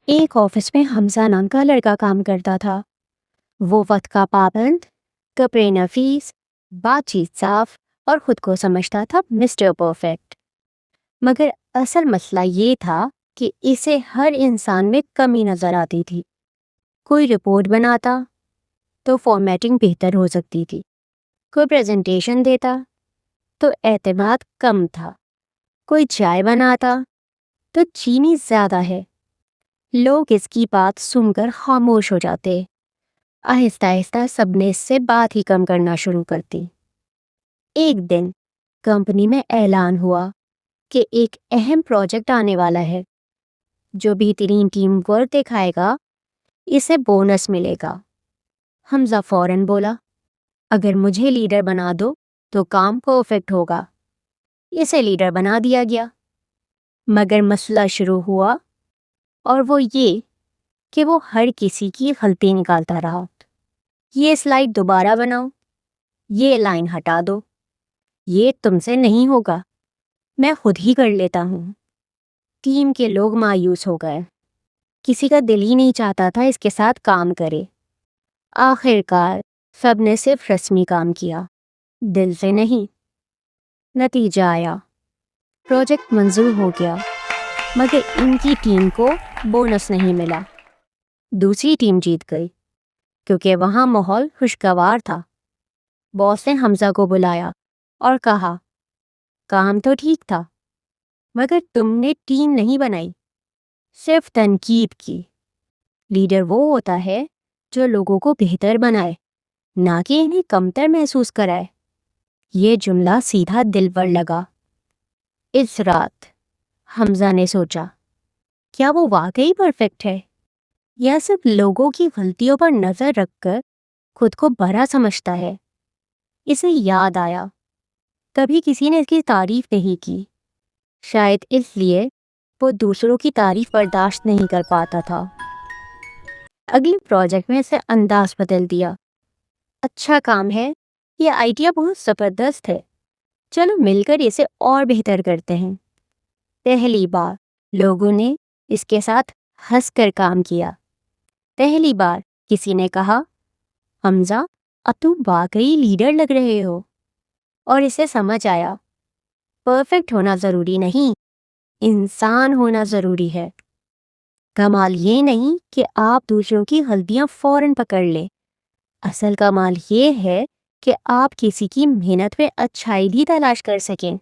ایک آفس میں حمزہ نام کا لڑکا کام کرتا تھا۔ وہ وقت کا پابند، کپڑے نفیس، بات چیت صاف اور خود کو سمجھتا تھا مسٹر پرفیکٹ۔ مگر اصل مسئلہ یہ تھا کہ اسے ہر انسان میں کمی نظر آتی تھی۔ کوئی رپورٹ بناتا تو فارمیٹنگ بہتر ہو سکتی تھی، کوئی پریزنٹیشن دیتا تو اعتماد کم تھا، کوئی چائے بناتا تو چینی زیادہ ہے۔ لوگ اس کی بات سن کر خاموش ہو جاتے۔ آہستہ آہستہ سب نے اس سے بات ہی کم کرنا شروع کرتی۔ ایک دن کمپنی میں اعلان ہوا کہ ایک اہم پروجیکٹ آنے والا ہے۔ جو بہترین ٹیم ورک دکھائے گا اسے بونس ملے گا۔ حمزہ فوراً بولا، اگر مجھے لیڈر بنا دو تو کام پرفیکٹ ہوگا۔ اسے لیڈر بنا دیا گیا، مگر مسئلہ شروع ہوا، اور وہ یہ کہ وہ ہر کسی کی غلطی نکالتا رہا۔ یہ سلائیڈ دوبارہ بناؤ، یہ لائن ہٹا دو، یہ تم سے نہیں ہوگا، میں خود ہی کر لیتا ہوں۔ ٹیم کے لوگ مایوس ہو گئے، کسی کا دل ہی نہیں چاہتا تھا اس کے ساتھ کام کرے۔ آخر کار سب نے صرف رسمی کام کیا، دل سے نہیں۔ نتیجہ آیا، پروجیکٹ منظور ہو گیا، مگر ان کی ٹیم کو بونس نہیں ملا۔ دوسری ٹیم جیت گئی کیونکہ وہاں ماحول خوشگوار تھا۔ باس نے حمزہ کو بلایا اور کہا، کام تو ٹھیک تھا، مگر تم نے ٹیم نہیں بنائی، صرف تنقید کی۔ لیڈر وہ ہوتا ہے جو لوگوں کو بہتر بنائے، نہ کہ انہیں کمتر محسوس کرائے۔ یہ جملہ سیدھا دل پر لگا۔ اس رات حمزہ نے سوچا، کیا وہ واقعی پرفیکٹ ہے یا صرف لوگوں کی غلطیوں پر نظر رکھ کر خود کو بڑا سمجھتا ہے؟ اسے یاد آیا، کبھی کسی نے اس کی تعریف نہیں کی، شاید اس لیے وہ دوسروں کی تعریف برداشت نہیں کر پاتا تھا۔ اگلے پروجیکٹ میں اسے انداز بدل دیا۔ اچھا کام ہے، یہ آئیڈیا بہت زبردست ہے، چلو مل کر اسے اور بہتر کرتے ہیں۔ پہلی بار لوگوں نے اس کے ساتھ ہنس کر کام کیا۔ پہلی بار کسی نے کہا، حمزہ اب تم واقعی لیڈر لگ رہے ہو۔ اور اسے سمجھ آیا، پرفیکٹ ہونا ضروری نہیں، انسان ہونا ضروری ہے۔ کمال یہ نہیں کہ آپ دوسروں کی غلطیاں فوراً پکڑ لیں، اصل کمال یہ ہے کہ آپ کسی کی محنت میں اچھائی بھی تلاش کر سکیں۔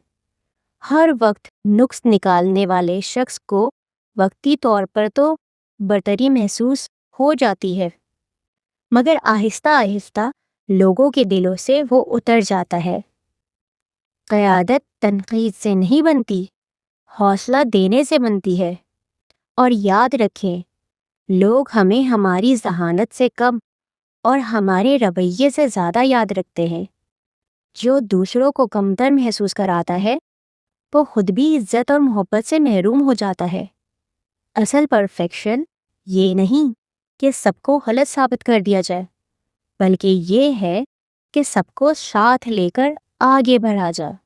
ہر وقت نقص نکالنے والے شخص کو وقتی طور پر تو برتری محسوس ہو جاتی ہے، مگر آہستہ آہستہ لوگوں کے دلوں سے وہ اتر جاتا ہے۔ قیادت تنقید سے نہیں بنتی، حوصلہ دینے سے بنتی ہے۔ اور یاد رکھیں، لوگ ہمیں ہماری ذہانت سے کم اور ہمارے رویے سے زیادہ یاد رکھتے ہیں۔ جو دوسروں کو کمتر محسوس کراتا ہے وہ خود بھی عزت اور محبت سے محروم ہو جاتا ہے۔ اصل پرفیکشن یہ نہیں کہ سب کو غلط ثابت کر دیا جائے، بلکہ یہ ہے کہ سب کو ساتھ لے کر آگے بڑھا جائے۔